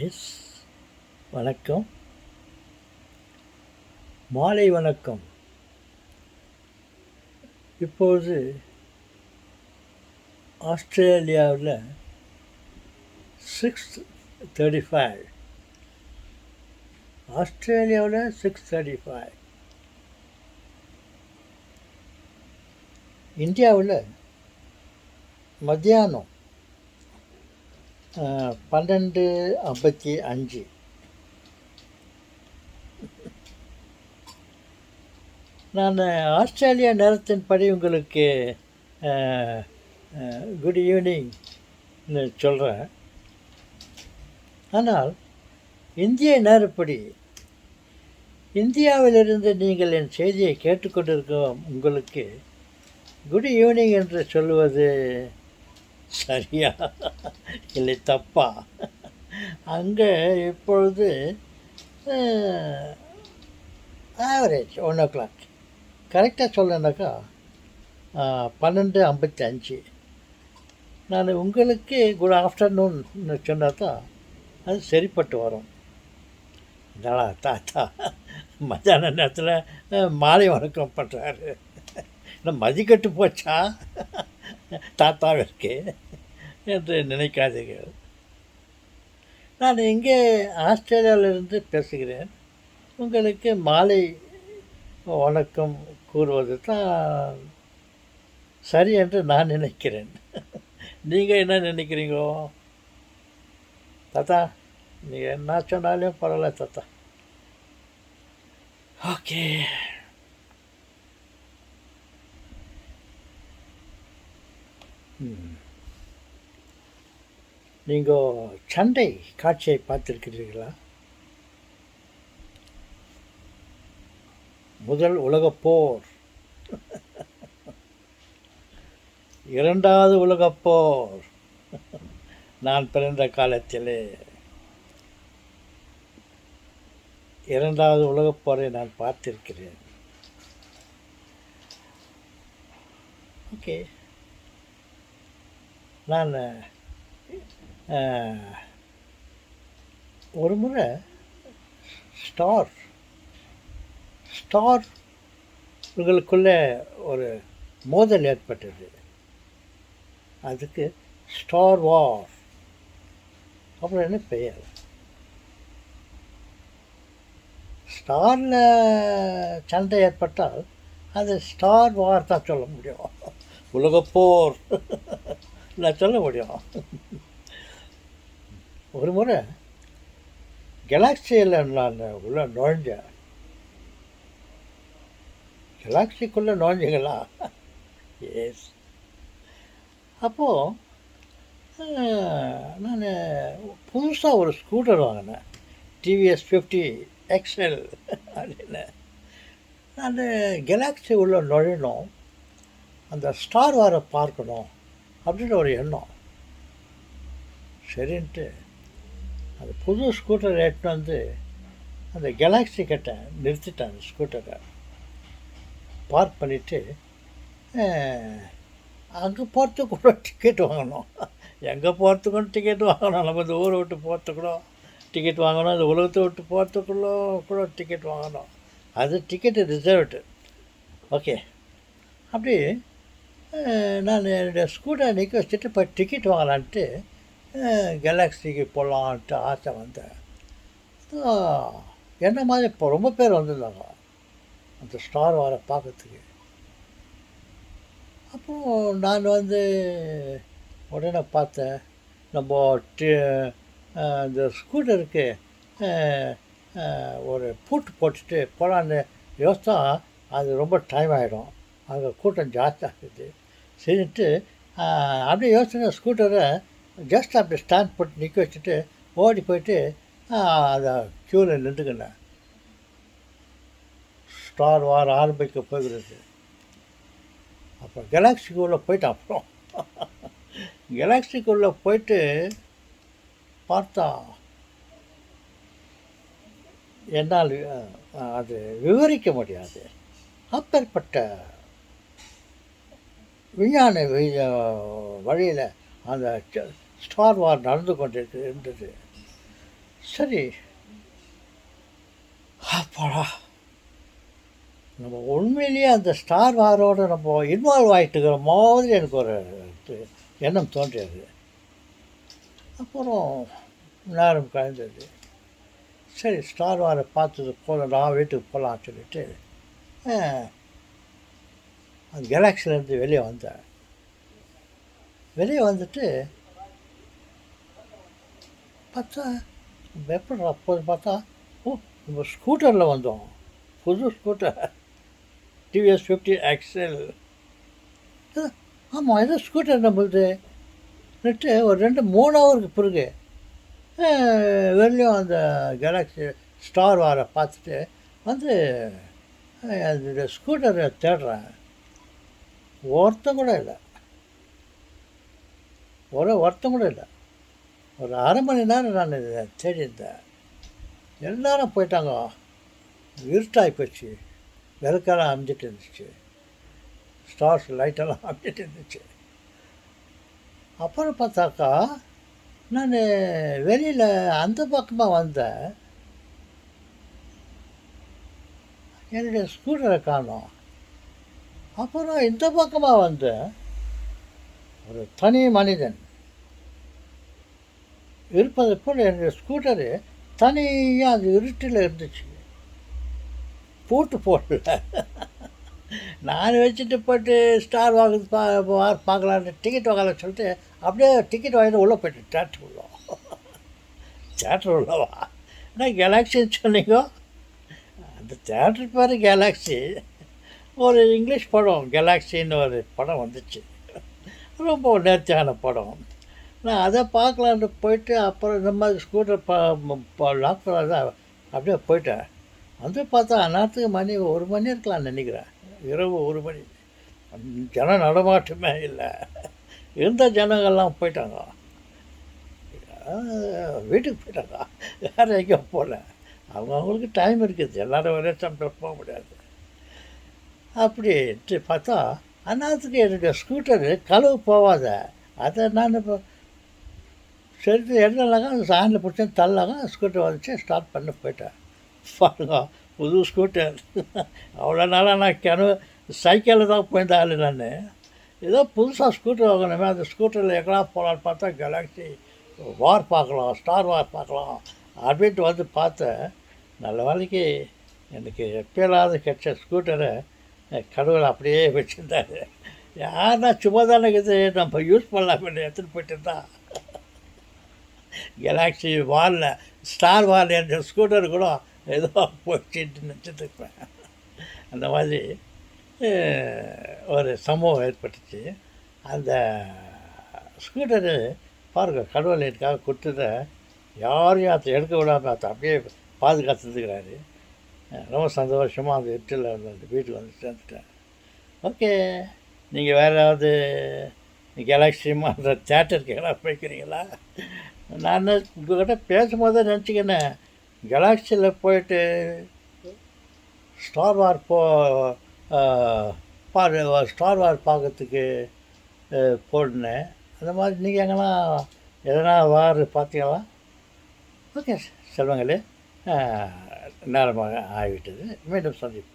S, வணக்கம். மாலை வணக்கம். இப்போது ஆஸ்திரேலியாவில் 6:35. ஆஸ்திரேலியாவில் 6:35. இந்தியாவில் மத்தியானம் 12:55. நான் ஆஸ்திரேலியா நேரத்தின்படி உங்களுக்கு குட் ஈவினிங்னு சொல்கிறேன். ஆனால் இந்திய நேரப்படி இந்தியாவிலிருந்து நீங்கள் என் செய்தியை கேட்டுக்கொண்டிருக்கும் உங்களுக்கு குட் ஈவினிங் என்று சொல்லுவது சரியா இல்லை தப்பா? அங்கே இப்பொழுது ஆவரேஜ் 1:00. கரெக்டாக சொல்லனாக்கா 12:55. நான் உங்களுக்கு குட் ஆஃப்டர்நூன்னு சொன்னால் தான் அது சரிப்பட்டு வரும். இதா தாத்தா மத்தியான நேரத்தில் மாலை வணக்கம் பண்ணுறாரு. இல்லை மதிக்கட்டு போச்சா தாத்தாவிற்கு என்று நினைக்காதீர்கள். நான் இங்கே ஆஸ்திரேலியாவிலிருந்து பேசுகிறேன். உங்களுக்கு மாலை வணக்கம் கூறுவது தான் சரி என்று நான் நினைக்கிறேன். நீங்கள் என்ன நினைக்கிறீங்களோ? தாத்தா நீங்கள் என்ன சொன்னாலும் பரவாயில்ல தாத்தா. ஓகே. நீங்கள் சண்டை காட்சியை பார்த்துருக்கிறீர்களா? முதல் உலகப்போர், இரண்டாவது உலகப்போர், நான் பிறந்த காலத்திலே இரண்டாவது உலகப்போரை நான் பார்த்திருக்கிறேன். ஓகே. நான் ஒரு முறை ஸ்டார்களுக்குள்ளே ஒரு மோதல் ஏற்பட்டது. அதுக்கு ஸ்டார் வார் அப்புறம் என்ன பெயர்? ஸ்டாரில் சண்டை ஏற்பட்டால் அது ஸ்டார் வார் தான் சொல்ல முடியும். உலகப்போர் நான் சொல்ல முடியும். ஒரு முறை கெலாக்சியில் நான் உள்ளே நுழைஞ்சேன். கெலாக்சிக்குள்ளே நுழைஞ்சிங்களா? எஸ். அப்போது நான் புதுசாக ஒரு ஸ்கூட்டர் வாங்கினேன், டிவிஎஸ் 50 XL அப்படின்னு. நான் கெலாக்சி உள்ளே நுழையணும், அந்த ஸ்டார் வாரை பார்க்கணும் அப்படின்னு ஒரு எண்ணம். சரின்ட்டு அந்த புது ஸ்கூட்டரை எடுத்துன்னு வந்து அந்த கெலாக்சி கிட்ட நிறுத்திட்டேன். அந்த ஸ்கூட்டரை பார்க் பண்ணிவிட்டு அங்கே போகிறதுக்கு கூட டிக்கெட் வாங்கணும். எங்கே போகிறதுக்கும் டிக்கெட் வாங்கணும். நம்ம இந்த ஊரை விட்டு போகிறதுக்கூட டிக்கெட் வாங்கணும். இந்த உலகத்தை விட்டு போகிறதுக்குள்ள கூட டிக்கெட் வாங்கணும். அது டிக்கெட்டு ரிசர்வ்டு. ஓகே. அப்படி நான் என்னுடைய ஸ்கூட்டரை நிற்க வச்சுட்டு இப்போ டிக்கெட் வாங்கலான்ட்டு கெலாக்சிக்கு போகலான்ட்டு ஆசை வந்தேன். என்ன மாதிரி இப்போ ரொம்ப பேர் வந்திருந்தாங்க அந்த ஸ்டார் வாரை பார்க்கறதுக்கு. அப்போது நான் உடனே பார்த்தேன், நம்ம இந்த ஸ்கூட்டருக்கு ஒரு பூட்டு போட்டுட்டு போகலான்னு யோசித்தா அது ரொம்ப டைம் ஆகிடும், அங்கே கூட்டம் ஜாஸ்தி ஆகுது. சரின்ட்டு அப்படியே யோசனை ஸ்கூட்டரை ஜஸ்ட் அப்படி ஸ்டாண்ட் போட்டு நிற்க வச்சுட்டு ஓடி போயிட்டு அதை க்யூவில் நின்றுக்கினேன். ஸ்டார் வார் ஆரம்பிக்க போகிறது. அப்புறம் கெலாக்சிக்குள்ளே போயிட்டேன். அப்புறம் கெலாக்சிக்குள்ளே போயிட்டு பார்த்தா என்னால் அது விவரிக்க முடியாது. அப்பேற்பட்ட விஞ்ஞான வழியில் அந்த ஸ்டார் வார் நடந்து கொண்டிருந்தது. சரி, அப்பாடா! நம்ம உண்மையிலேயே அந்த ஸ்டார் வாரோட நம்ம இன்வால்வ் ஆகிட்டுக்கிற மாதிரி எனக்கு ஒரு எண்ணம் தோன்றியது. அப்புறம் நேரம் கழிந்தது. சரி, ஸ்டார் வாரை பார்த்தது போகலாம், வீட்டுக்கு போகலான்னு சொல்லிட்டு அந்த கேலாக்சிலேருந்து வெளியே வந்தேன். வெளியே வந்துட்டு பார்த்தா எப்படி அப்போது பார்த்தா, ஓ, நம்ம ஸ்கூட்டரில் வந்தோம். புது ஸ்கூட்டர் டிவிஎஸ் 50 எக்ஸல். ஆமாம், ஏதோ ஸ்கூட்டர் நம்மளுது நட்டு ஒரு 2-3 ஹவருக்கு பிறகு வெளியும் அந்த கேலாக்ஸி ஸ்டார் வாரை பார்த்துட்டு வந்து அந்த ஸ்கூட்டரை தேடுறேன். ஒருத்தம் கூட இல்லை, ஒருத்தம் கூட இல்லை. ஒரு அரை மணி நேரம் நான் இதை தேடி இருந்தேன். எல்லோரும் போயிட்டாங்க. இருட்டாகி போச்சு. விளக்கெல்லாம் அமிஞ்சிட்டு இருந்துச்சு, ஸ்டார்ஸ் லைட்டெல்லாம் அமிஞ்சிட்டு இருந்துச்சு. அப்புறம் பார்த்தாக்கா நான் வெளியில் அந்த பக்கமாக வந்தேன். என்னுடைய ஸ்கூட்டரை காணோம். அப்புறம் இந்த பக்கமாக வந்தேன். ஒரு தனி மனிதன் இருப்பதை போல் என்னுடைய ஸ்கூட்டரு தனியாக அது இருட்டில் இருந்துச்சு. பூட்டு போடல. நான் வச்சுட்டு போய்ட்டு ஸ்டார் வாங்குறது பார்க்கலான்னு டிக்கெட் வாங்கலான்னு சொல்லிட்டு அப்படியே டிக்கெட் வாங்கிட்டு உள்ளே போய்ட்டு தேட்டர் உள்ளோம். தேட்டர் உள்ளவா? ஆனால் கேலாக்சின்னு சொன்னீங்க. அந்த தேட்டர் பேர் கேலாக்சி. ஒரு இங்கிலீஷ் படம் கேலாக்சின்னு ஒரு படம் வந்துச்சு, ரொம்ப நேர்த்தியான படம். நான் அதை பார்க்கலான்னு போயிட்டு அப்புறம் இந்த மாதிரி ஸ்கூட்டர் லாக் பண்ணாத அப்படியே போயிட்டேன். வந்து பார்த்தா அந்நேரத்துக்கு மணி 1 மணி இருக்கலாம்னு நினைக்கிறேன். இரவு 1 மணி. ஜன நடமாட்டமே இல்லை. இருந்த ஜனங்கள்லாம் போயிட்டாங்க, வீட்டுக்கு போயிட்டாங்க. வேறு எங்கேயும் போகல. அவங்களுக்கு டைம் இருக்குது, எல்லோரும் ஒரே சமயத்தில் போக முடியாது. அப்படின்ட்டு பார்த்தா அந்நேரத்துக்கு என்னுடைய ஸ்கூட்டரு கழுவு போகாத. அதை நான் இப்போ சரி என்னலாங்க அந்த சாயனில் பிடிச்சி தள்ளாங்க, ஸ்கூட்டர் வந்துச்சு, ஸ்டார்ட் பண்ணி போயிட்டேன். பாருங்க, புது ஸ்கூட்டர். அவ்வளோ நாளாக நான் சைக்கிளில் தான் போயிருந்தாள். நான் ஏதோ புதுசாக ஸ்கூட்டர் வாங்கணுமே, அந்த ஸ்கூட்டரில் எங்கடா போகலான்னு பார்த்தா கேலாக்சி வார் பார்க்கலாம், ஸ்டார் வார் பார்க்கலாம் அப்படின்ட்டு வந்து பார்த்தேன். நல்ல வேலைக்கு எனக்கு எப்போலாவது கிடைச்ச ஸ்கூட்டரை கடவுள் அப்படியே வச்சுருந்தாரு. யாருன்னா சும்மா தானே இது நம்ம யூஸ் பண்ணலாம் எடுத்துகிட்டு போயிட்டு இருந்தால். கேலாக்சி வாரில் ஸ்டார் வாரில் என்ற ஸ்கூட்டர் கூட ஏதோ போயிட்டு நினச்சிட்டுருப்பேன். அந்த மாதிரி ஒரு சம்பவம் ஏற்பட்டுச்சு. அந்த ஸ்கூட்டரு பாருங்கள், கடவுள் எனக்காக கொடுத்தத யாரையும் அதை எடுக்க விடாமல் அதை அப்படியே பாதுகாத்துருக்கிறாரு. ரொம்ப சந்தோஷமாக அந்த எட்டில் அந்த வீட்டுக்கு வந்து சேர்ந்துட்டேன். ஓகே, நீங்கள் வேறு ஏதாவது கேலாக்சியமாக தேட்டருக்கு எல்லாம் போய்க்கிறீங்களா? நான் உங்கள்கிட்ட பேசும்போது நினச்சிக்கினேன், கேலாக்சியில் போயிட்டு ஸ்டார் வார் ஸ்டார் வார் பார்க்கறதுக்கு போனேன். அந்த மாதிரி நீங்கள் எங்கன்னா எதனா வார் பார்த்தீங்களா? ஓகே செல்வங்களே, நேரமாக ஆகிவிட்டது. மீண்டும் சந்திப்போம்.